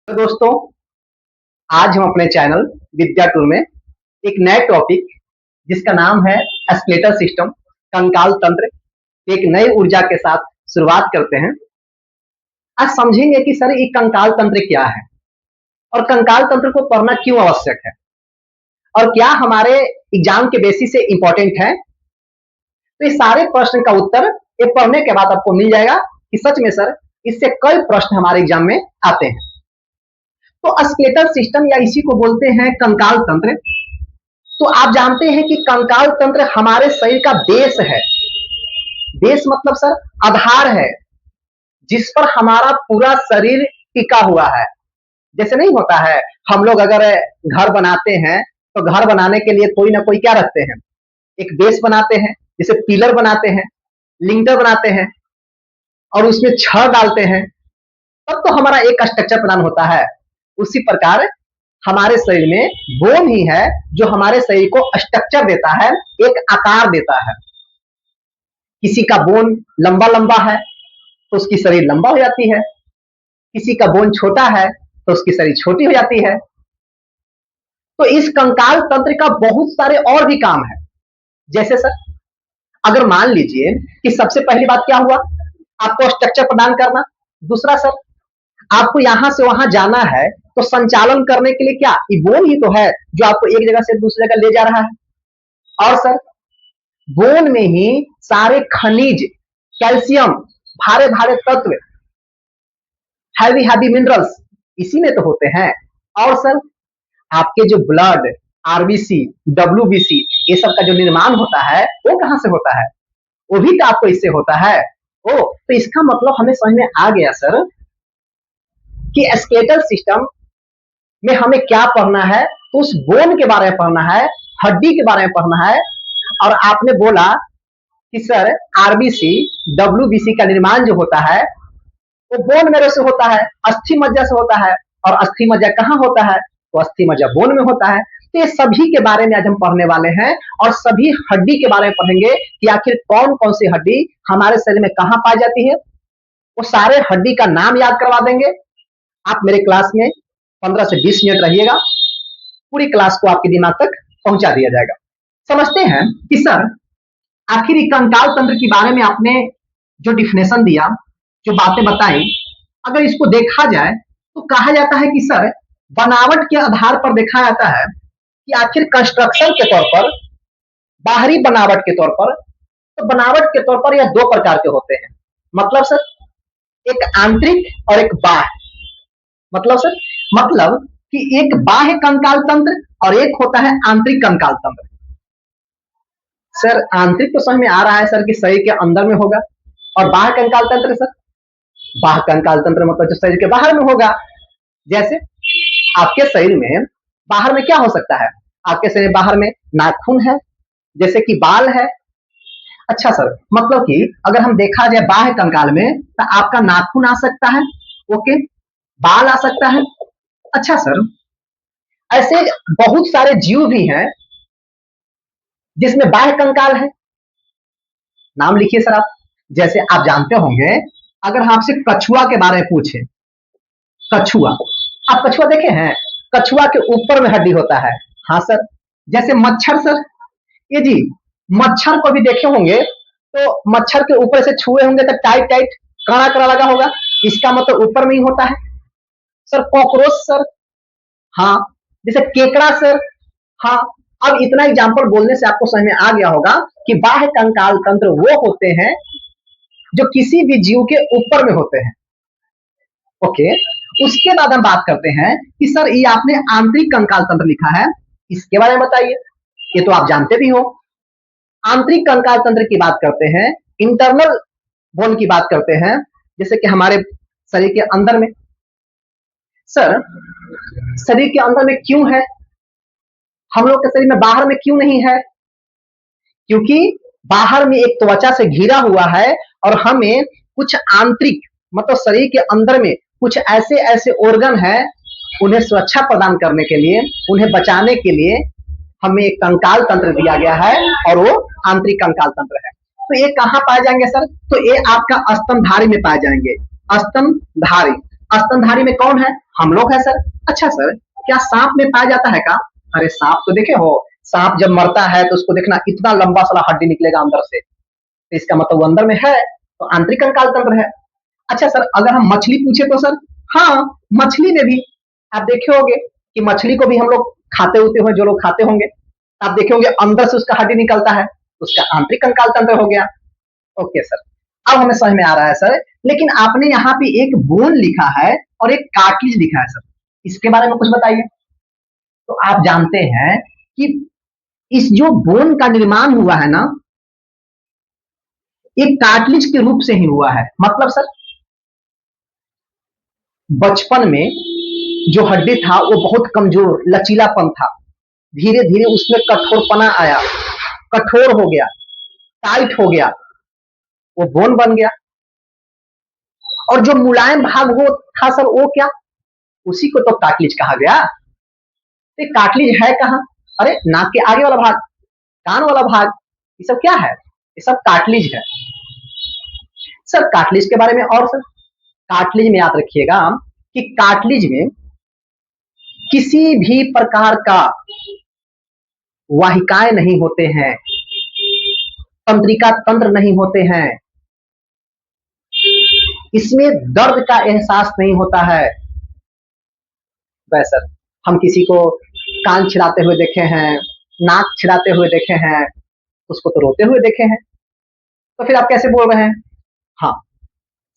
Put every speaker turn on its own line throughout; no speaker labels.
तो दोस्तों, आज हम अपने चैनल विद्या टूर में एक नए टॉपिक जिसका नाम है एस्केलेटर सिस्टम, कंकाल तंत्र, एक नई ऊर्जा के साथ शुरुआत करते हैं। आज समझेंगे कि सर ये कंकाल तंत्र क्या है और कंकाल तंत्र को पढ़ना क्यों आवश्यक है और क्या हमारे एग्जाम के बेसिस से इंपॉर्टेंट है। तो ये सारे प्रश्न का उत्तर ये पढ़ने के बाद आपको मिल जाएगा कि सच में सर इससे कई प्रश्न हमारे एग्जाम में आते हैं। तो एस्केलेटर सिस्टम या इसी को बोलते हैं कंकाल तंत्र। तो आप जानते हैं कि कंकाल तंत्र हमारे शरीर का बेस है। बेस मतलब सर आधार है जिस पर हमारा पूरा शरीर टिका हुआ है। जैसे नहीं होता है, हम लोग अगर घर बनाते हैं तो घर बनाने के लिए कोई ना कोई क्या रखते हैं, एक बेस बनाते हैं, जैसे पिलर बनाते हैं, लिंटर बनाते हैं और उसमें छड़ डालते हैं, तब तो हमारा एक स्ट्रक्चर प्रदान होता है। उसी प्रकार हमारे शरीर में बोन ही है जो हमारे शरीर को स्ट्रक्चर देता है, एक आकार देता है। किसी का बोन लंबा लंबा है तो उसकी शरीर लंबा हो जाती है, किसी का बोन छोटा है तो उसकी शरीर छोटी हो जाती है। तो इस कंकाल तंत्र का बहुत सारे और भी काम है। जैसे सर अगर मान लीजिए कि सबसे पहली बात क्या हुआ, आपको स्ट्रक्चर प्रदान करना। दूसरा सर आपको यहां से वहां जाना है तो संचालन करने के लिए क्या, ये बोन ही तो है जो आपको एक जगह से दूसरी जगह ले जा रहा है। और सर बोन में ही सारे खनिज, कैल्शियम, भारे भारे तत्व, हैवी हैवी मिनरल्स इसी में तो होते हैं। और सर आपके जो ब्लड, आरबीसी, डब्ल्यूबीसी ये सब का जो निर्माण होता है वो कहां से होता है, वो भी तो आपको इससे होता है। ओ तो इसका मतलब हमें समझ में आ गया सर कि स्केलेटल सिस्टम में हमें क्या पढ़ना है, तो उस बोन के बारे में पढ़ना है, हड्डी के बारे में पढ़ना है। और आपने बोला कि सर आरबीसी, डब्ल्यूबीसी का निर्माण जो होता है वो बोन मेरो से होता है, अस्थि मज्जा से होता है। और अस्थि मज्जा कहाँ होता है, तो अस्थि मज्जा बोन में होता है। तो ये सभी के बारे में आज हम पढ़ने वाले हैं और सभी हड्डी के बारे में पढ़ेंगे कि आखिर कौन कौन सी हड्डी हमारे शरीर में कहाँ पाई जाती है। वो सारे हड्डी का नाम याद करवा देंगे। आप मेरे क्लास में 15 से 20 मिनट रहिएगा, पूरी क्लास को आपके दिमाग तक पहुंचा दिया जाएगा। समझते हैं कि सर आखिर कंकाल तंत्र के बारे में आपने जो डिफिनेशन दिया, जो बातें बताई, अगर इसको देखा जाए तो कहा जाता है कि सर बनावट के आधार पर देखा जाता है कि आखिर कंस्ट्रक्शन के तौर पर, बाहरी बनावट के तौर पर, तो बनावट के तौर पर यह दो प्रकार के होते हैं। मतलब सर एक आंतरिक और एक बाह्य। मतलब सर मतलब कि एक बाह्य कंकाल तंत्र और एक होता है आंतरिक कंकाल तंत्र। सर आंतरिक तो समझ में आ रहा है सर कि शरीर के अंदर में होगा, और बाह्य कंकाल तंत्र सर, बाह्य कंकाल तंत्र मतलब जो शरीर के बाहर में होगा। जैसे आपके शरीर में बाहर में क्या हो सकता है, आपके शरीर बाहर में नाखून है, जैसे कि बाल है। अच्छा सर मतलब कि अगर हम देखा जाए बाह्य कंकाल में तो आपका नाखून आ सकता है, ओके, बाल आ सकता है। अच्छा सर ऐसे बहुत सारे जीव भी हैं जिसमें बाह्य कंकाल है। नाम लिखिए सर आप। जैसे आप जानते होंगे, अगर हम आपसे कछुआ के बारे में पूछे, कछुआ, आप कछुआ देखे हैं, कछुआ के ऊपर में हड्डी होता है। हाँ सर। जैसे मच्छर सर, ये जी मच्छर को भी देखे होंगे तो मच्छर के ऊपर से छुए होंगे तो टाइट टाइट कड़ा कड़ा लगा होगा, इसका मतलब ऊपर में ही होता है। सर कॉकरोच सर, हाँ। जैसे केकड़ा सर, हाँ। अब इतना एग्जाम्पल बोलने से आपको समझ में आ गया होगा कि बाह्य कंकाल तंत्र वो होते हैं जो किसी भी जीव के ऊपर में होते हैं, ओके। उसके बाद हम बात करते हैं कि सर ये आपने आंतरिक कंकाल तंत्र लिखा है, इसके बारे में बताइए। ये तो आप जानते भी हो। आंतरिक कंकाल तंत्र की बात करते हैं, इंटरनल बोन की बात करते हैं, जैसे कि हमारे शरीर के अंदर में। सर शरीर के अंदर में क्यों है, हम लोग के शरीर में बाहर में क्यों नहीं है? क्योंकि बाहर में एक त्वचा से घिरा हुआ है और हमें कुछ आंतरिक मतलब शरीर के अंदर में कुछ ऐसे ऐसे ऑर्गन है, उन्हें सुरक्षा प्रदान करने के लिए, उन्हें बचाने के लिए हमें एक कंकाल तंत्र दिया गया है और वो आंतरिक कंकाल तंत्र है। तो ये कहाँ पाए जाएंगे सर? तो ये आपका स्तनधारी में पाए जाएंगे, स्तनधारी। स्तनधारी में कौन है? हम लोग है सर। अच्छा सर, क्या सांप में पाया जाता है का? अरे सांप तो देखे हो, सांप जब मरता है तो उसको देखना इतना लंबा साला हड्डी निकलेगा अंदर से, तो इसका मतलब वो अंदर में है, तो आंतरिक कंकाल तंत्र है। अच्छा सर, अगर हम मछली पूछे तो सर, हाँ, मछली में भी आप देखे होंगे कि मछली को भी हम लोग खाते होते हैं, जो लोग खाते होंगे आप देखे होंगे अंदर से उसका हड्डी निकलता है, तो उसका आंतरिक कंकाल तंत्र हो गया। ओके सर, अब हमें समझ में आ रहा है सर। लेकिन आपने यहाँ पे एक बोन लिखा है और एक कार्टिलेज लिखा है सर, इसके बारे में कुछ बताइए। तो आप जानते हैं कि इस जो बोन का निर्माण हुआ है ना, एक कार्टिलेज के रूप से ही हुआ है। मतलब सर, बचपन में जो हड्डी था वो बहुत कमजोर लचीलापन था, धीरे धीरे उसमें कठोरपना आया, कठोर हो गया, टाइट हो गया, वो बोन बन गया। और जो मुलायम भाग वो था सर, वो क्या, उसी को तो कार्टिलेज कहा गया। तो कार्टिलेज है कहाँ? अरे नाक के आगे वाला भाग, कान वाला भाग, ये सब क्या है? ये सब कार्टिलेज है सर। कार्टिलेज के बारे में और सर, कार्टिलेज में याद रखिएगा कि कार्टिलेज में किसी भी प्रकार का वाहिकाएं नहीं होते हैं, तंत्रिका तंत्र नहीं होते हैं, इसमें दर्द का एहसास नहीं होता है। वैसे हम किसी को कान छिड़ाते हुए देखे हैं, नाक छिड़ाते हुए देखे हैं, उसको तो रोते हुए देखे हैं, तो फिर आप कैसे बोल रहे हैं? हाँ,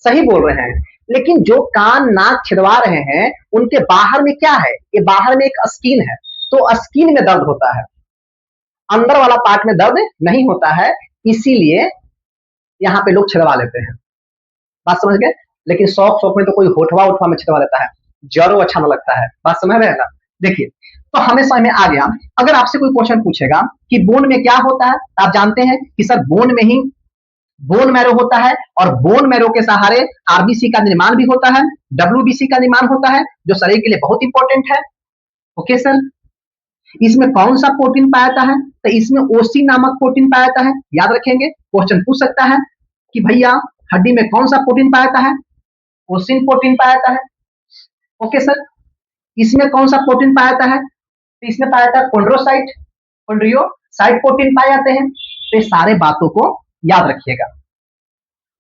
सही बोल रहे हैं। लेकिन जो कान नाक छिड़वा रहे हैं उनके बाहर में क्या है? ये बाहर में एक स्किन है, तो स्किन में दर्द होता है, अंदर वाला पार्ट में दर्द नहीं होता है, इसीलिए यहाँ पे लोग छिड़वा लेते हैं। बात समझ गए? लेकिन शौक शौक में तो कोई होठवा उठवा में छिड़वा लेता है, जरो अच्छा ना लगता है। बात समझ रहे हैं ना? देखिए, तो हमें समझ में आ गया। अगर आपसे कोई क्वेश्चन पूछेगा कि बोन में क्या होता है, आप जानते हैं कि सर बोन में ही बोन मैरो होता है, और बोन मैरो के सहारे आरबीसी का निर्माण भी होता है, डब्ल्यूबीसी का निर्माण होता है, जो शरीर के लिए बहुत इंपॉर्टेंट है। ओके सर, इसमें कौन सा प्रोटीन पाया जाता है? तो इसमें ओसी नामक प्रोटीन पाया जाता है। याद रखेंगे, क्वेश्चन पूछ सकता है कि भैया हड्डी में कौन सा प्रोटीन पाया जाता है? ओसिन प्रोटीन पाया जाता है। ओके सर, इसमें कौन सा प्रोटीन पाया जाता है? तो इसमें पाया जाता है कोंड्रोसाइट, कोंड्रियोसाइट प्रोटीन पाए जाते हैं। तो ये सारे बातों को याद रखिएगा।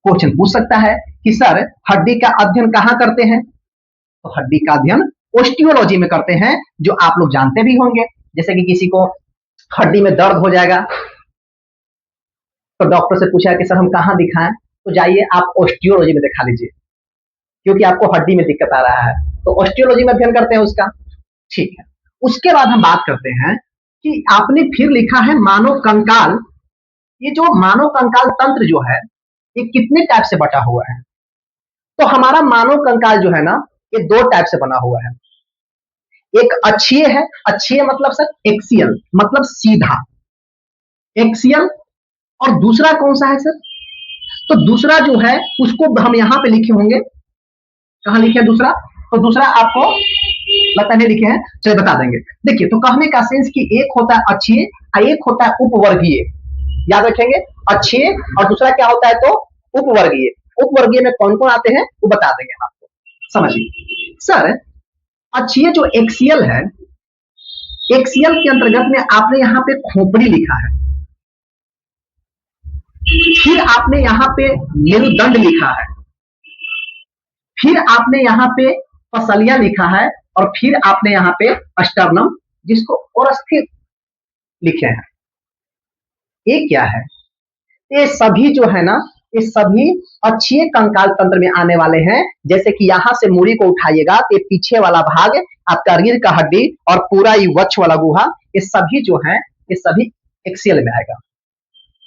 क्वेश्चन पूछ सकता है कि सर हड्डी का अध्ययन कहाँ करते हैं? तो हड्डी का अध्ययन ओस्टियोलॉजी में करते हैं, जो आप लोग जानते भी होंगे। जैसे कि किसी को हड्डी में दर्द हो जाएगा तो डॉक्टर से पूछा कि सर हम कहाँ दिखाएं? तो जाइए आप ओस्टियोलॉजी में दिखा लीजिए, क्योंकि आपको हड्डी में दिक्कत आ रहा है, तो ओस्टियोलॉजी में अध्ययन करते हैं उसका। ठीक है, उसके बाद हम बात करते हैं कि आपने फिर लिखा है मानव कंकाल। ये जो मानव कंकाल तंत्र जो है, ये कितने टाइप से बटा हुआ है? तो हमारा मानव कंकाल जो है ना, ये दो टाइप से बना हुआ है। एक अक्षीय है, अक्षीय मतलब सर एक्सियल, मतलब सीधा एक्सियल। और दूसरा कौन सा है सर? तो दूसरा जो है उसको हम यहां पे लिखे होंगे, कहां लिखे हैं दूसरा? तो दूसरा आपको लगता नहीं लिखे हैं, चलिए बता देंगे। देखिए, तो कहने का सेंस कि एक होता है अक्षीय और एक होता है उपवर्गीय। याद रखेंगे, अक्षीय और दूसरा क्या होता है? तो उपवर्गीय। उपवर्गीय में कौन कौन आते हैं वो बता देंगे आपको, समझिए। सर अक्षीय जो एक्सियल है, एक्सियल के अंतर्गत में आपने यहाँ पे खोपड़ी लिखा है, फिर आपने यहाँ पे मेरुदंड लिखा है, फिर आपने यहाँ पे पसलिया लिखा है, और फिर आपने यहाँ पे अस्टर्नम, जिसको और स्थिर लिखे हैं। ये क्या है? ये सभी जो है ना, ये सभी अक्षीय कंकाल तंत्र में आने वाले हैं। जैसे कि यहां से मूड़ी को उठाइएगा तो ये पीछे वाला भाग आपका रीढ़ का हड्डी और पूरा ये वक्ष वाला गुहा, ये सभी जो है ये सभी एक्सियल में आएगा।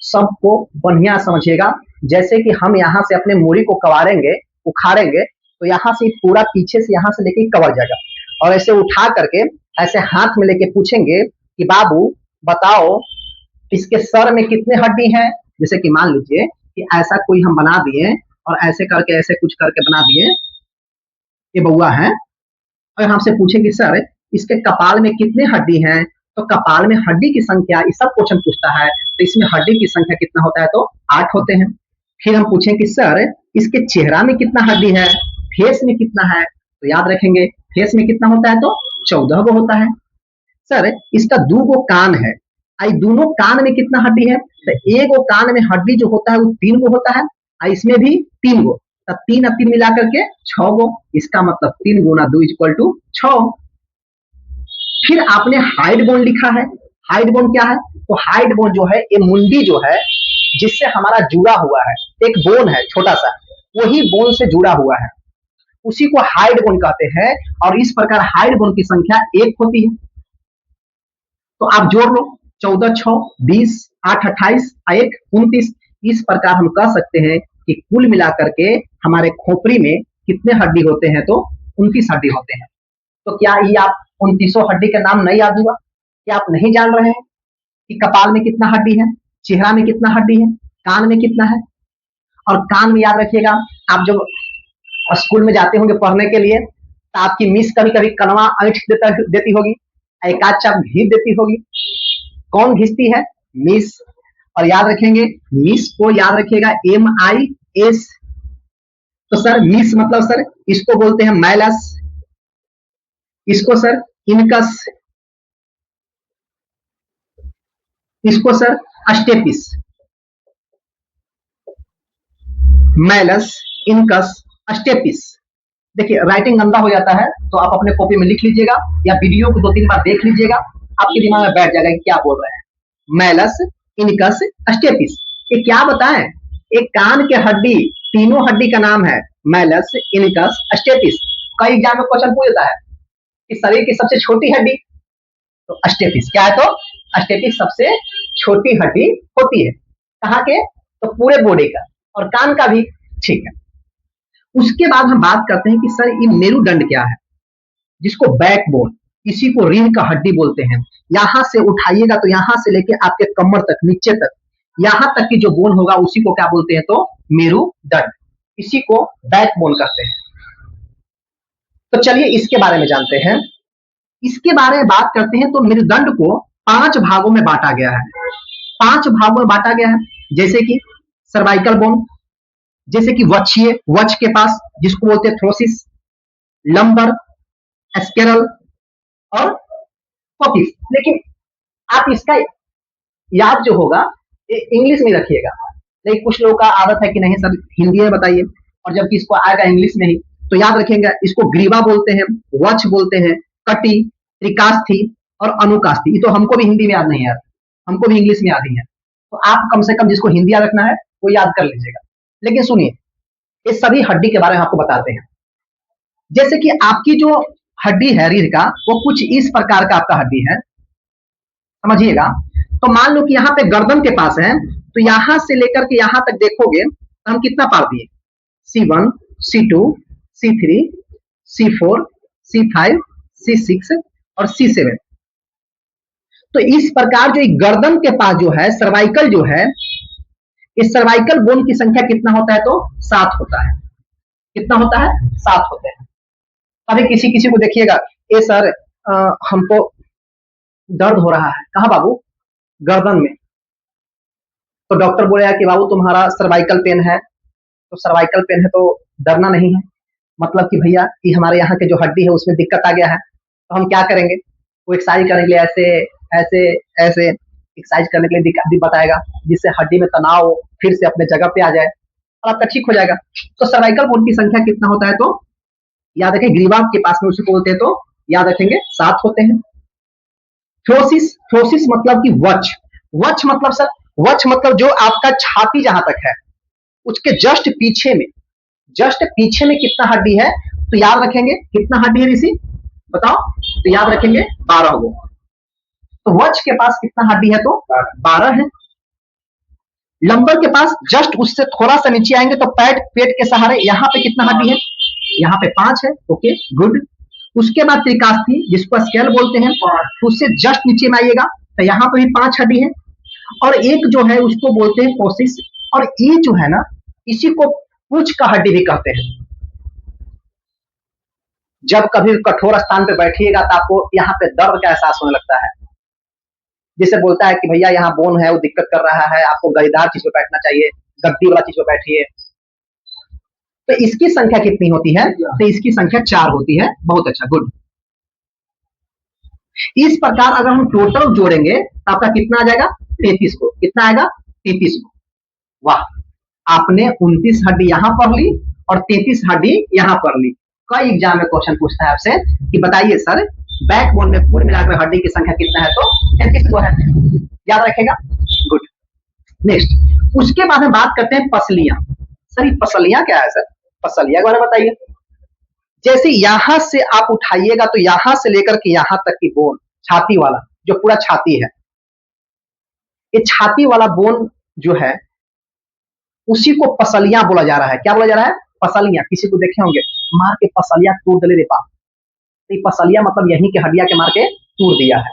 सबको बढ़िया समझिएगा। जैसे कि हम यहाँ से अपने मूड़ी को कवारेंगे, उखाड़ेंगे, तो यहाँ से पूरा पीछे से यहाँ से लेके कवर जाएगा, और ऐसे उठा करके ऐसे हाथ में लेके पूछेंगे कि बाबू बताओ इसके सर में कितने हड्डी हैं? जैसे कि मान लीजिए कि ऐसा कोई हम बना दिए और ऐसे करके ऐसे कुछ करके बना दिए, ये बउआ है, और हमसे पूछे कि सर इसके कपाल में कितने हड्डी हैं? तो कपाल में हड्डी की संख्या, ये सब क्वेश्चन पूछता है, तो इसमें हड्डी की संख्या कितना होता है? तो 8 होते हैं। फिर हम पूछें कि सर इसके चेहरा में कितना हड्डी है, फेस में कितना है? तो याद रखेंगे फेस में कितना होता है तो 14 गो होता है। सर इसका 2 गो कान है, आई दोनों कान में कितना हड्डी है, तो एक गो कान में हड्डी जो होता है वो 3 गो होता है, और इसमें भी 3 गो, तो 3 और 3 मिला करके 6 गो, इसका मतलब 3 गुना 2 इक्वल टू 6। फिर आपने हाइड बोन लिखा है, हाइड बोन क्या है, तो हाइड बोन जो है ये मुंडी जो है जिससे हमारा जुड़ा हुआ है, एक बोन है छोटा सा, वही बोन से जुड़ा हुआ है, उसी को हाइड बोन कहते हैं। और इस प्रकार हाइड बोन की संख्या 1 होती है। तो आप जोड़ लो, 14 6 20 8 28 1 29। इस प्रकार हम कह सकते हैं कि कुल मिलाकर के हमारे खोपड़ी में कितने हड्डी होते हैं, तो 29 हड्डी होते हैं। तो क्या ये आप 29 हड्डी का नाम नहीं याद हुआ? क्या आप नहीं जान रहे हैं कि कपाल में कितना हड्डी है, चेहरा में कितना हड्डी है, कान में कितना है? और कान में याद रखिएगा, आप जब स्कूल में जाते होंगे पढ़ने के लिए, तो आपकी मिस कभी कभी कनवा ऐंठ देती होगी, एक आध चाप घीस देती होगी। कौन घिसती है? मिस। और याद रखेंगे मिस को याद रखिएगा MIS। तो सर मिस मतलब सर इसको बोलते हैं मैलस, इसको सर इनकस, इसको sir stapes. Malleus, incus, stapes. देखिए राइटिंग गंदा हो जाता है तो आप अपने कॉपी में लिख लीजिएगा या वीडियो को 2-3 बार देख लीजिएगा, आपके दिमाग में बैठ जाएगा कि क्या बोल रहे हैं। मैलस, इनकस, अस्टेपिस, ये क्या बताएं? एक कान के हड्डी, तीनों हड्डी का नाम है मैलस, इनकस, अस्टेपिस। कई एग्जाम में क्वेश्चन पूछ देता है कि शरीर की सबसे छोटी हड्डी, तो अस्टेपिस क्या है, तो अस्टेपिस सबसे छोटी हड्डी होती है। कहाँ के? तो पूरे बॉडी का, और कान का भी। ठीक है, उसके बाद हम बात करते हैं कि सर ये मेरुदंड क्या है, जिसको बैकबोन, इसी को रीढ़ का हड्डी बोलते हैं। यहां से उठाइएगा तो यहां से लेके आपके कमर तक, नीचे तक, यहां तक की जो बोन होगा उसी को क्या बोलते हैं, तो मेरुदंड, इसी को बैकबोन कहते हैं। तो चलिए इसके बारे में जानते हैं। इसके बारे में बात करते हैं तो मेरुदंड को 5 भागों में बांटा गया है, 5 भागों में बांटा गया है। जैसे कि सर्वाइकल बोन, जैसे कि वक्षीय, वक्ष के पास जिसको बोलते हैं थ्रोसिस, लंबर, स्केरल और पॉपिस। लेकिन आप इसका याद जो होगा इंग्लिश में रखिएगा, लेकिन कुछ लोगों का आदत है कि नहीं सर हिंदी में बताइए, और जबकि इसको आएगा इंग्लिश में ही। तो याद रखेंगे इसको ग्रीवा बोलते हैं, वक्ष बोलते हैं, कटी, त्रिकास्थी और अनुकास्थी। ये तो हमको भी हिंदी में याद नहीं है, हमको भी इंग्लिश में याद ही है। तो आप कम से कम जिसको हिंदी याद रखना है वो याद कर लीजिएगा। लेकिन सुनिए इस सभी हड्डी के बारे में आपको बताते हैं। जैसे कि आपकी जो हड्डी है रीढ़ का, वो कुछ इस प्रकार का आपका हड्डी है, समझिएगा। तो मान लो कि यहाँ पे गर्दन के पास है, तो यहां से लेकर के यहां तक देखोगे तो हम कितना पार दिए, C1, C2, C3, C4, C5, C6 और C7। तो इस प्रकार जो गर्दन के पास जो है सर्वाइकल जो है, इस सर्वाइकल बोन की संख्या कितना होता है, तो 7 होता है। कितना होता है? 7 होते हैं। अभी किसी किसी को देखिएगा, ए सर हमको दर्द हो रहा है, कहाँ बाबू? गर्दन में। तो डॉक्टर बोलेगा कि बाबू तुम्हारा सर्वाइकल पेन है, तो सर्वाइकल पेन है तो डरना नहीं है, मतलब कि भैया कि हमारे यहाँ के जो हड्डी है उसमें दिक्कत आ गया है, तो हम क्या करेंगे? वो एक्सरसाइज करने के लिए ऐसे ऐसे ऐसे एक्सरसाइज करने के लिए बताएगा, जिससे हड्डी में तनाव फिर से अपने जगह पे आ जाए और आपका ठीक हो जाएगा। तो सर्वाइकल बोन की संख्या कितना होता है, तो याद रखें ग्रीवा के पास में उसे बोलते हैं, तो याद रखेंगे 7 होते हैं। थ्रोसिस, थ्रोसिस मतलब कि वक्ष, वक्ष मतलब सर, वक्ष मतलब जो आपका छाती जहां तक है उसके जस्ट पीछे में, जस्ट पीछे में कितना हड्डी है, तो याद रखेंगे कितना हड्डी है ऋषि बताओ, तो याद रखेंगे 12 गो। तो वक्ष के पास कितना हड्डी है, तो 12 है। लंबर के पास जस्ट उससे थोड़ा सा नीचे आएंगे तो पेट के सहारे यहाँ पे कितना हड्डी है, यहाँ पे 5 है। Okay good. उसके बाद त्रिकास्थी जिसको स्केल बोलते हैं, तो उससे जस्ट नीचे में आइएगा तो यहाँ पे भी 5 हड्डी है। और एक जो है उसको बोलते हैं कोसिस, और ये जो है ना इसी को पूंछ का हड्डी भी कहते हैं। जब कभी कठोर स्थान पे बैठिएगा तो आपको यहाँ पे दर्द का एहसास होने लगता है, जिसे बोलता है कि भैया यहाँ बोन है वो दिक्कत कर रहा है, आपको गरीदार चीज पे बैठना चाहिए, गद्दी वाला चीज पे बैठिए। तो इसकी संख्या कितनी होती है? तो इसकी संख्या 4 होती है। बहुत अच्छा, गुड। इस प्रकार अगर हम टोटल जोड़ेंगे तो आपका कितना आ जाएगा? 33 को। कितना आएगा? 33 को। वाह, आपने 29 हड्डी यहां पढ़ ली और 33 हड्डी यहां पढ़ ली। कई एग्जाम में क्वेश्चन पूछता है आपसे कि बताइए सर, बैकबोन में कुल मिलाकर हड्डी की संख्या कितना है? तो 33 को है। याद रखेगा, गुड। नेक्स्ट, उसके बाद हम बात करते हैं पसलियां। सर ये पसलियां क्या है सर? पसलियां के बारे में बताइए। जैसे यहां से आप उठाइएगा तो यहां से लेकर के यहां तक की बोन, छाती वाला जो पूरा छाती है, ये छाती वाला बोन जो है उसी को पसलियां बोला जा रहा है। क्या बोला जा रहा है? पसलियां। किसी को देखे होंगे मार के पसलियां तोड़ दले रे बाप, तो पसलियां मतलब यहीं के हड्डियां के मार के तोड़ दिया है।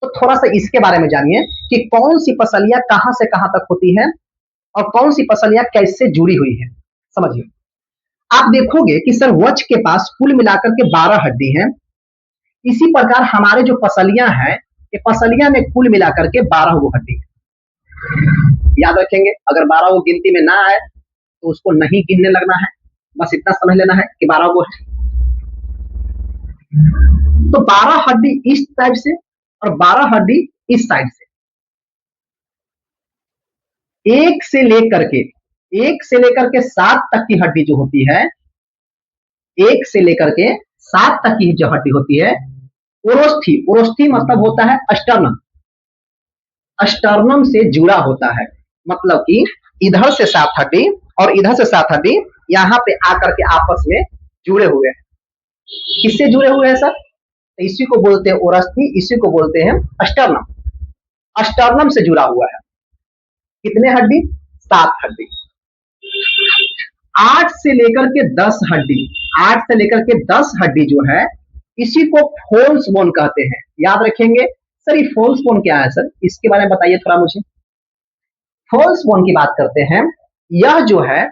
तो थोड़ा सा इसके बारे में जानिए कि कौन सी पसलियां कहां से कहां तक होती है और कौन सी पसलियां कैसे जुड़ी हुई है। समझिए, आप देखोगे कि सर वक्ष के पास कुल मिलाकर के 12 हड्डी हैं। इसी प्रकार हमारे जो पसलियां हैं, ये पसलियां में कुल मिलाकर के 12 वो हड्डी है। याद रखेंगे, अगर 12 वो गिनती में ना आए तो उसको नहीं गिनने लगना है, बस इतना समझ लेना है कि 12 वो है। तो 12 हड्डी इस टाइप से और 12 हड्डी इस साइड से। एक से लेकर के 7 तक की हड्डी जो होती है, 1 से लेकर के 7 तक की जो हड्डी होती है, ओरोस्थी। ओरोस्थी मतलब होता है अस्टर्नम। अस्टर्नम से जुड़ा होता है, मतलब कि इधर से 7 हड्डी और इधर से 7 हड्डी यहां पे आकर के आपस में जुड़े हुए हैं। किससे जुड़े हुए हैं सर? तो इसी को बोलते हैं ओरस्थी, इसी को बोलते हैं अस्टर्नम। अस्टर्नम से जुड़ा हुआ है। कितने हड्डी? 7 हड्डी। 8 से लेकर के 10 हड्डी, 8 से लेकर के 10 हड्डी जो है इसी को फोल्स बोन कहते हैं। याद रखेंगे। सर ये फोल्स बोन क्या है सर? इसके बारे में बताइए थोड़ा मुझे। फोल्स बोन की बात करते हैं। यह जो है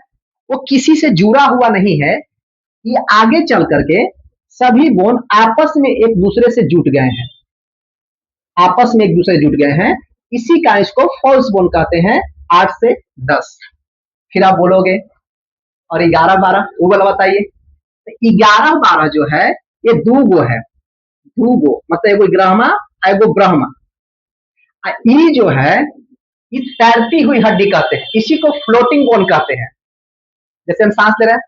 वो किसी से जुड़ा हुआ नहीं है, ये आगे चल करके सभी बोन आपस में एक दूसरे से जुट गए हैं, आपस में एक दूसरे से जुट गए हैं। इसी का इसको फॉल्स बोन कहते हैं। 8 से 10। फिर आप बोलोगे और 11 12 वो वाला बताइए। तो 11 12 जो है ये दूगो है। दूगो मतलब एगो ग्राहमा एगो ब्रह्मा। ये जो है ये तैरती हुई हड्डी कहते हैं, इसी को फ्लोटिंग बोन कहते हैं। जैसे हम सांस ले रहे हैं,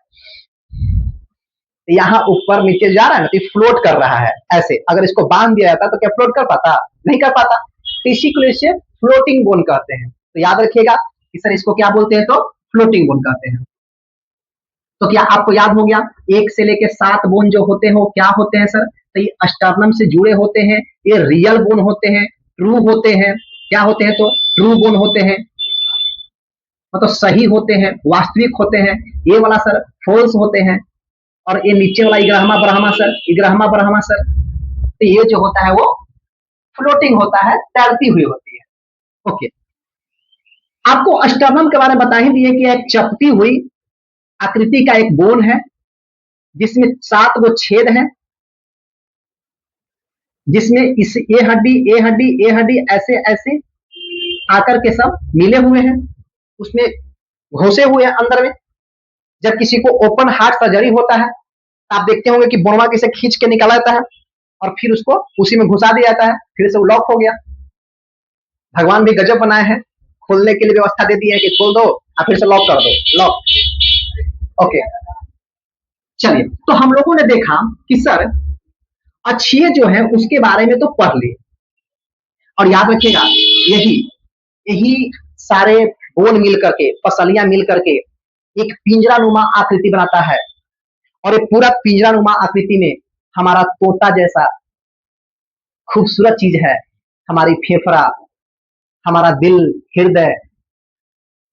यहाँ ऊपर नीचे जा रहा है ना, तो फ्लोट कर रहा है ऐसे। अगर इसको बांध दिया जाता तो क्या फ्लोट कर पाता? नहीं कर पाता। तो इसी को इसे फ्लोटिंग बोन कहते हैं। तो याद रखिएगा कि सर इसको क्या बोलते हैं? तो फ्लोटिंग बोन कहते हैं। तो क्या आपको याद हो गया? 1 से लेके 7 बोन जो होते हैं वो क्या होते हैं सर? तो ये अस्टर्नम से जुड़े होते हैं, ये रियल बोन होते हैं, ट्रू होते हैं। क्या होते हैं? तो ट्रू बोन होते हैं, मतलब सही होते हैं, वास्तविक होते हैं। ये वाला सर फॉल्स होते हैं। और ये नीचे वाला इग्राहमा ब्राह्मा सर, इग्राहमा ब्राह्मा सर, तो ये जो होता है वो फ्लोटिंग होता है, तैरती हुई होती है। ओके, आपको अस्टर्नम के बारे में बता ही दिए कि एक चपटी हुई आकृति का एक बोन है जिसमें 7 गो छेद हैं, जिसमें इस ए हड्डी ए हड्डी ए हड्डी ऐसे ऐसे आकर के सब मिले हुए हैं, उसमें घुसे हुए हैं अंदर में। जब किसी को ओपन हार्ट सर्जरी होता है तो आप देखते होंगे कि बोनवा किसे खींच के निकाला जाता है और फिर उसको उसी में घुसा दिया जाता है, फिर से वो लॉक हो गया। भगवान भी गजब बनाए हैं, खोलने के लिए व्यवस्था दे दी है कि खोल दो और फिर से लॉक कर दो, लॉक। ओके, चलिए, तो हम लोगों ने देखा कि सर अच्छिए जो है उसके बारे में तो पढ़ ली, और याद रखिएगा यही यही सारे बोन मिल करके, पसलियां मिल करके एक पिंजरानुमा आकृति बनाता है। और ये पूरा पिंजरानुमा आकृति में हमारा तोता जैसा खूबसूरत चीज है, हमारी फेफड़ा, हमारा दिल, हृदय,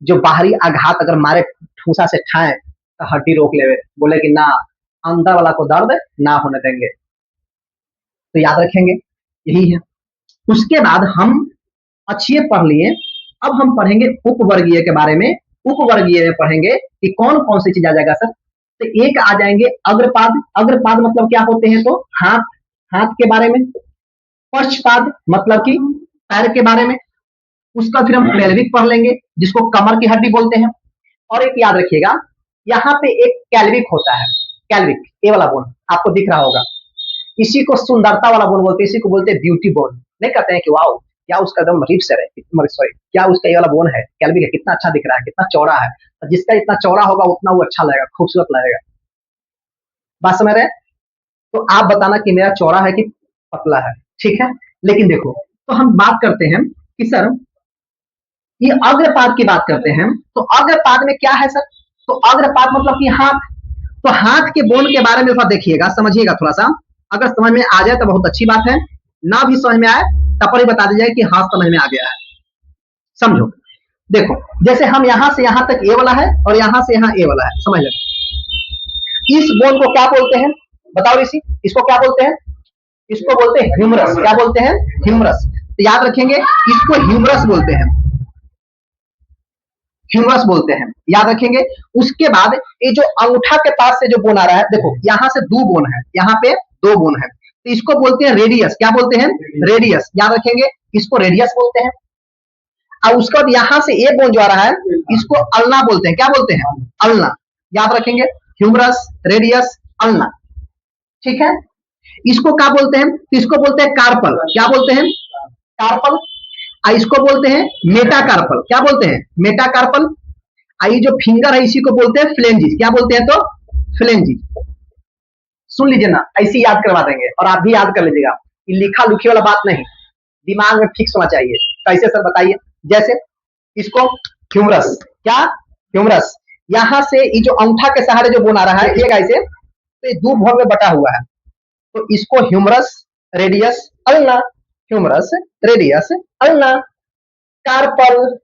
जो बाहरी आघात अगर मारे ठूसा से खाए तो हड्डी रोक ले, बोले कि ना अंदर वाला को दर्द ना होने देंगे। तो याद रखेंगे यही है। उसके बाद हम अच्छे पढ़ लिए, अब हम पढ़ेंगे उपवर्गीय के बारे में। उपवर्गीय में पढ़ेंगे कि कौन कौन सी चीज आ जाएगा सर। तो एक आ जाएंगे अग्रपाद। अग्रपाद मतलब क्या होते हैं? तो हाथ, हाथ के बारे में। पश्चपाद मतलब कि पैर के बारे में। उसका फिर हम पेल्विक पढ़ लेंगे जिसको कमर की हड्डी बोलते हैं। और एक याद रखिएगा यहाँ पे एक कैल्विक होता है, कैल्विक ये वाला बोन आपको दिख रहा होगा। इसी को सुंदरता वाला बोन बोलते हैं, इसी को बोलते हैं ब्यूटी बोन। नहीं कहते हैं कि वाओ क्या उसका एकदम रिप्स है, सॉरी क्या उसका ये वाला बोन है, कैल्विक है, कितना अच्छा दिख रहा है, कितना चौड़ा है। तो जिसका इतना चौड़ा होगा उतना वो अच्छा लगेगा, खूबसूरत लगेगा। बात समझ रहे हैं? तो आप बताना कि मेरा चौड़ा है कि पतला है, ठीक है। लेकिन देखो, तो हम बात करते हैं कि सर ये अग्रपाद की बात करते हैं, तो अग्रपाद में क्या है सर? तो अग्रपाद मतलब कि हाथ। तो हाथ के बोन के बारे में थोड़ा देखिएगा, समझिएगा थोड़ा सा। अगर समझ में आ जाए तो बहुत अच्छी बात है, ना भी समझ में आए तब पर ही बता दीजिए कि हाँ समझ में आ गया है। समझो, देखो जैसे हम यहां से यहां तक ए वाला है और यहां से यहां ए वाला है, समझ लो। इस बोन को क्या बोलते हैं बताओ ऋषि? इसको क्या बोलते हैं? इसको बोलते हैं ह्यूमरस। क्या बोलते हैं? ह्यूमरस। तो याद रखेंगे इसको ह्यूमरस बोलते हैं, ह्यूमरस बोलते हैं, याद रखेंगे। उसके बाद ये जो अंगूठा के पास से जो बोन आ रहा है, देखो यहाँ से दो बोन है, यहाँ पे दो बोन है, तो इसको बोलते हैं रेडियस। क्या बोलते हैं? रेडियस। याद रखेंगे इसको रेडियस बोलते हैं। और उसके बाद यहाँ से ये बोन जो आ रहा है इसको अल्ना बोलते हैं। क्या बोलते हैं? अल्ना। याद रखेंगे ह्यूमरस, रेडियस, अल्ना, ठीक है। इसको क्या बोलते हैं? इसको बोलते हैं कार्पल। क्या बोलते हैं? कार्पल। इसको बोलते हैं मेटाकार्पल। क्या बोलते हैं? मेटाकार्पल। ये जो फिंगर है इसी को बोलते हैं फ्लेंजिस। क्या बोलते हैं? तो फ्लेंजिस। सुन लीजिए ना, ऐसी याद करवा देंगे और आप भी याद कर लीजिएगा, ये लिखा लिखी वाला बात नहीं, दिमाग में फिक्स होना चाहिए। कैसे सर बताइए? जैसे इसको ह्यूमरस, क्या ह्यूमरस, यहां से ये जो अंगूठा के सहारे जो बोन आ रहा है एक ऐसे, तो ये दो भाग में बटा हुआ है, तो इसको humerus radius ulna, humerus radius ulna, carpal,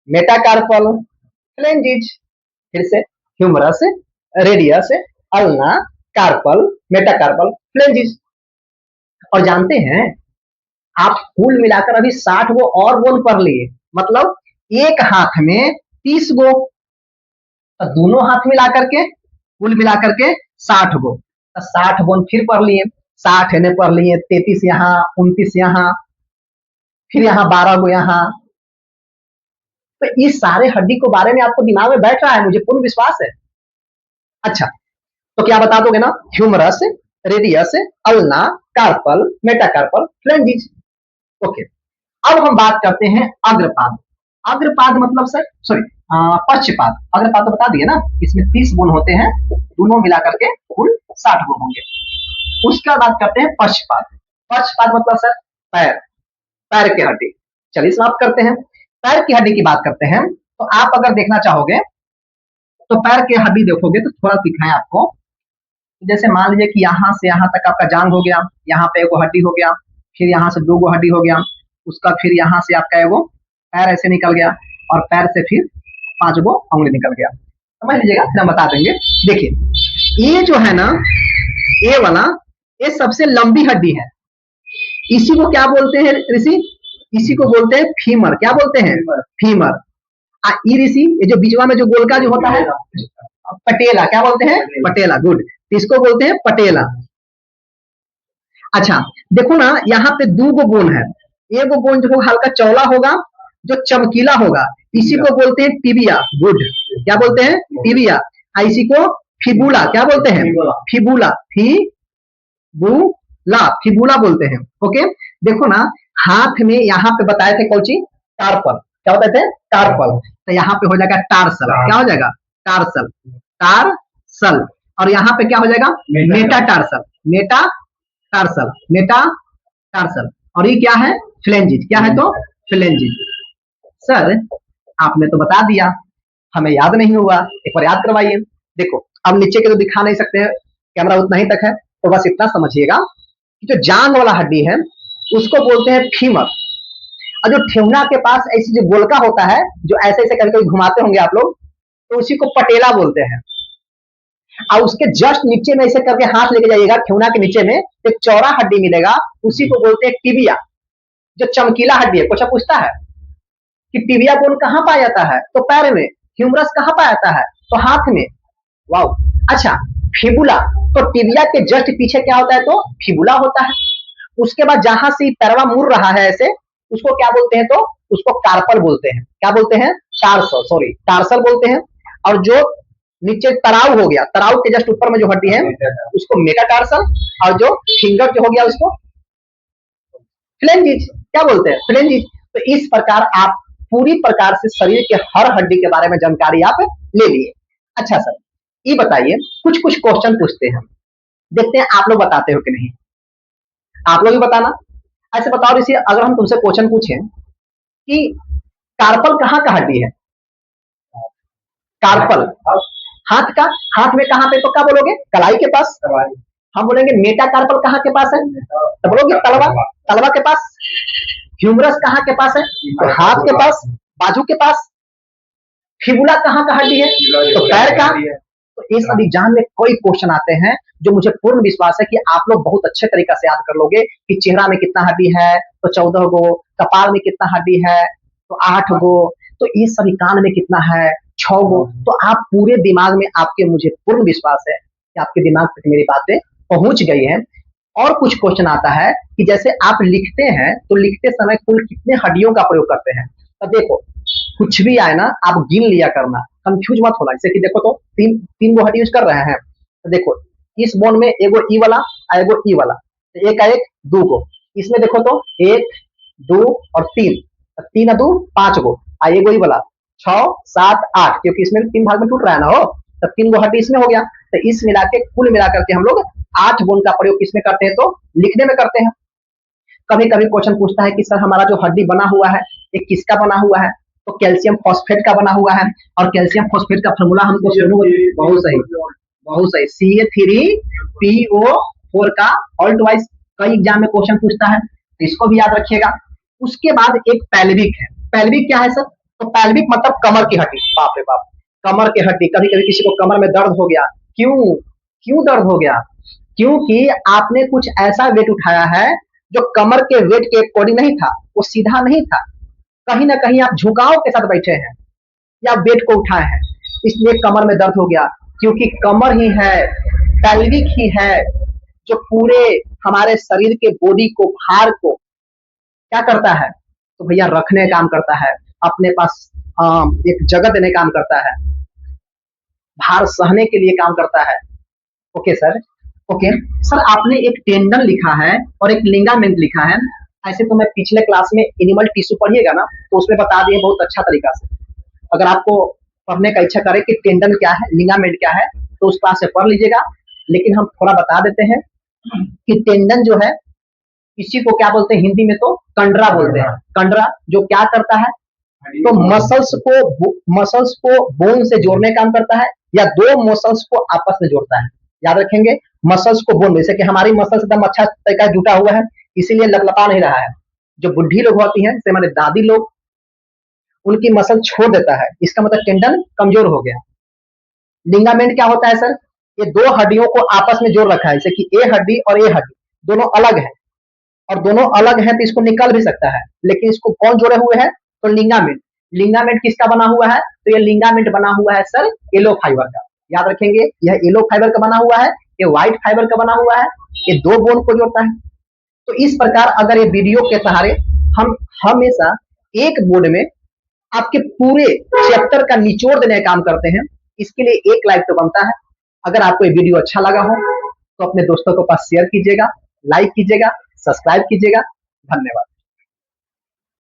metacarpal, phalanges. फिर से humerus radius ulna, carpal, metacarpal, phalanges. और जानते हैं आप कुल मिलाकर अभी 60 गो और बोन पढ़ लिए, मतलब एक हाथ में 30 गो, तो दोनों हाथ मिलाकर के कुल मिलाकर के 60 गो, तो 60 बोन फिर पढ़ लिए। 60 एने पढ़ लिए, 33 यहाँ, 29 यहाँ, फिर यहाँ 12 गो यहाँ। तो इस सारे हड्डी को बारे में आपको दिमाग में बैठ रहा है, मुझे पूर्ण विश्वास है। अच्छा, तो क्या बता दोगे ना? Humerus radius ulna, carpal, metacarpal, phalanges. Okay, अब हम बात करते हैं अग्रपाद। अग्रपाद मतलब सर सॉरी पश्चपाद। अग्रपाद तो बता दिए ना, इसमें 30 बोन होते हैं, दोनों मिलाकर के कुल 60 बोन होंगे। उसका बात करते हैं पश्चपाद। पश्चपाद मतलब सर पैर, पैर की हड्डी। चलिए समाप्त करते हैं। पैर की हड्डी की बात करते हैं, तो आप अगर देखना चाहोगे तो पैर की हड्डी देखोगे तो थोड़ा दिखाएं आपको। जैसे मान लीजिए कि यहाँ से यहाँ तक आपका जांग हो गया, यहाँ पे एगो हड्डी हो गया, फिर यहाँ से दो गो हड्डी हो गया, उसका फिर यहाँ से आपका एगो पैर ऐसे निकल गया, और पैर से फिर 5 गो उंगली निकल गया। समझ लीजिएगा, फिर हम बता देंगे। देखिए ये जो है ना, ये वाला, ये सबसे लंबी हड्डी है। इसी को क्या बोलते हैं ऋषि? इसी को बोलते हैं फीमर। क्या बोलते हैं? फीमर। ई ऋषि, ये जो बीचवा में जो गोलका जो होता है, पटेला। क्या बोलते हैं? पटेला। गुड, इसको बोलते हैं पटेला। अच्छा देखो ना, यहाँ पे दो गो बोन है, एक बोन जो हल्का चौड़ा होगा, जो चमकीला होगा, इसी को बोलते हैं टिबिया। गुड, क्या बोलते हैं? टिबिया। इसी को फिबुला। क्या बोलते हैं? फिबुला। फिबुला, फिबुला बोलते हैं। ओके, देखो ना हाथ में यहाँ पे बताए थे कौची? कार्पल। क्या बताए थे? कार्पल। तो यहाँ पे हो जाएगा टार्सल। क्या हो जाएगा? Tarsal, tarsal. और यहाँ पे क्या हो जाएगा? Metatarsal, metatarsal, metatarsal. और ये क्या है? फ्लेंजिज। क्या है? तो फ्लेंजिज। सर आपने तो बता दिया, हमें याद नहीं हुआ, एक बार याद करवाइए। देखो अब नीचे के तो दिखा नहीं सकते हैं, कैमरा उतना ही तक है, तो बस इतना समझिएगा कि जो जांग वाला हड्डी है उसको बोलते हैं फीमर। और जो ठेहुना के पास ऐसी जो गोलका होता है, जो ऐसे ऐसे करके घुमाते होंगे आप लोग, तो उसी को पटेला बोलते हैं। और उसके जस्ट नीचे में ऐसे करके हाथ लेके जाइएगा, ठेहुना के नीचे में एक चौड़ा हड्डी मिलेगा, उसी को बोलते हैं टिबिया, जो चमकीला हड्डी है। कुछ पूछता है कि टिबिया बोन कहाँ पाया जाता है? तो पैर में। ह्यूमरस कहाँ पाया जाता है? तो हाथ में। वाओ। अच्छा, फिबुला, तो टिबिया के जस्ट पीछे क्या होता है? तो फिबुला होता है। उसके बाद जहां से पैरवा मुड़ रहा है ऐसे, उसको क्या बोलते हैं? तो उसको कार्पल बोलते हैं। क्या बोलते हैं? टार्सल, सॉरी टार्सल बोलते हैं। और जो नीचे तराउ हो गया, तराउ के जस्ट ऊपर में जो हड्डी है उसको मेटाटार्सल, और जो फिंगर जो हो गया उसको फ्लेंजिज, क्या बोलते हैं, फ्लेंजिज। तो इस प्रकार आप पूरी प्रकार से शरीर के हर हड्डी के बारे में जानकारी आप ले लिए। अच्छा सर, ये बताइए, कुछ कुछ क्वेश्चन पूछते हैं, देखते हैं आप लोग बताते हो कि नहीं। आप लोग भी बताना। ऐसे बताओ, ऋषि, अगर हम तुमसे क्वेश्चन पूछें कि कार्पल कहाँ का हड्डी है? कार्पल हाथ का, हाथ में कहाँ पे, तो क्या बोलोगे? कलाई के पास। हम बोलेंगे मेटा कार्पल कहाँ के पास है, तो बोलोगे तलवा, तलवा के पास। ह्यूमरस कहाँ के पास है, तो हाथ के पास, बाजू के पास। फिबुला कहाँ का हड्डी है, तो पैर का। तो इस एग्जाम में कोई क्वेश्चन आते हैं जो मुझे पूर्ण विश्वास है कि आप लोग बहुत अच्छे तरीका से याद कर लोगे कि चेहरा में कितना हड्डी है, तो 14 गो, कपाल में कितना हड्डी है, तो 8 गो, तो इस सभी कान में कितना है, 6 गो। तो आप पूरे दिमाग में, आपके, मुझे पूर्ण विश्वास है कि आपके दिमाग तक मेरी बातें पहुंच गई हैं। और कुछ क्वेश्चन आता है कि जैसे आप लिखते हैं तो लिखते समय कुल कितने हड्डियों का प्रयोग करते हैं। तो देखो, कुछ भी आए ना आप गिन लिया करना, कंफ्यूज मत होना। जैसे कि देखो, तो तीन तीन गो हड्डी यूज कर रहे हैं, तो देखो इस बोन में एगो ई वाला, एगो ई वाला, तो एक का एक, दो गो। इसमें देखो तो 1 2 और 3, 3 और 2 5 गो, एगो ई वाला 6 7 8, क्योंकि इसमें 3 भाग में टूट रहा है ना, हो तब 3 गो हड्डी इसमें हो गया। तो इस मिला के, कुल मिलाकर के हम लोग 8 बोन का प्रयोग किसमें करते हैं, तो लिखने में करते हैं। कभी कभी क्वेश्चन पूछता है कि सर हमारा जो हड्डी बना हुआ है ये किसका बना हुआ है, तो कैल्शियम फॉस्फेट का बना हुआ है। और कैल्शियम फॉस्फेट का फॉर्मूला हमको सुनो, बहुत सही, बहुत सही, CA3PO4 का ऑल्ट वाइज कई एग्जाम में क्वेश्चन पूछता है, तो इसको भी याद रखिएगा। उसके बाद एक पैल्विक है। पैल्विक क्या है सर, तो पैल्विक मतलब कमर की हड्डी। बाप रे बाप, कमर की हड्डी। कभी कभी किसी को कमर में दर्द हो गया, क्यों क्यों दर्द हो गया, क्योंकि आपने कुछ ऐसा वेट उठाया है जो कमर के वेट के अकॉर्डिंग नहीं था, वो सीधा नहीं था, कहीं ना कहीं आप झुकाव के साथ बैठे हैं या वेट को उठाए हैं, इसलिए कमर में दर्द हो गया। क्योंकि कमर ही है, पैल्विक ही है जो पूरे हमारे शरीर के बॉडी को, भार को क्या करता है, तो भैया रखने का काम करता है, अपने पास एक जगह देने का काम करता है, भार सहने के लिए काम करता है। ओके सर, ओके सर, आपने एक टेंडन लिखा है और एक लिगामेंट लिखा है। ऐसे तो मैं पिछले क्लास में एनिमल टिश्यू पढ़िएगा ना, तो उसमें बता दिए बहुत अच्छा तरीका से। अगर आपको पढ़ने का इच्छा करे कि टेंडन क्या है, लिगामेंट क्या है, तो उस क्लास से पढ़ लीजिएगा। लेकिन हम थोड़ा बता देते हैं कि टेंडन जो है, इसी को क्या बोलते हैं हिंदी में, तो कंडरा बोलते हैं। कंडरा जो क्या करता है, तो मसल्स को बोन से जोड़ने का काम करता है, या दो मसल्स को आपस में जोड़ता है। याद रखेंगे, मसल्स को बोन, जैसे कि हमारी मसल्स एकदम अच्छा तरीका जुटा हुआ है, इसीलिए लपलपा नहीं रहा है। जो बुढ़ी लोग होती हैं, जैसे हमारे दादी लोग, उनकी मसल छोड़ देता है, इसका मतलब टेंडन कमजोर हो गया। लिगामेंट क्या होता है सर, ये दो हड्डियों को आपस में जोड़ रखा है, जैसे कि ए हड्डी और ए हड्डी दोनों अलग है, और दोनों अलग है तो इसको निकल भी सकता है, लेकिन इसको कौन जोड़े हुए है, तो लिगामेंट। लिगामेंट किसका बना हुआ है, तो ये लिगामेंट बना हुआ है सर येलो फाइबर का। याद रखेंगे, यह येलो फाइबर का बना हुआ है, ये व्हाइट फाइबर का बना हुआ है, ये दो बोन को जोड़ता है। तो इस प्रकार अगर ये वीडियो के सहारे हम हमेशा एक बोर्ड में आपके पूरे चैप्टर का निचोड़ देने का काम करते हैं, इसके लिए एक लाइक तो बनता है। अगर आपको ये वीडियो अच्छा लगा हो तो अपने दोस्तों के पास शेयर कीजिएगा, लाइक कीजिएगा, सब्सक्राइब कीजिएगा। धन्यवाद।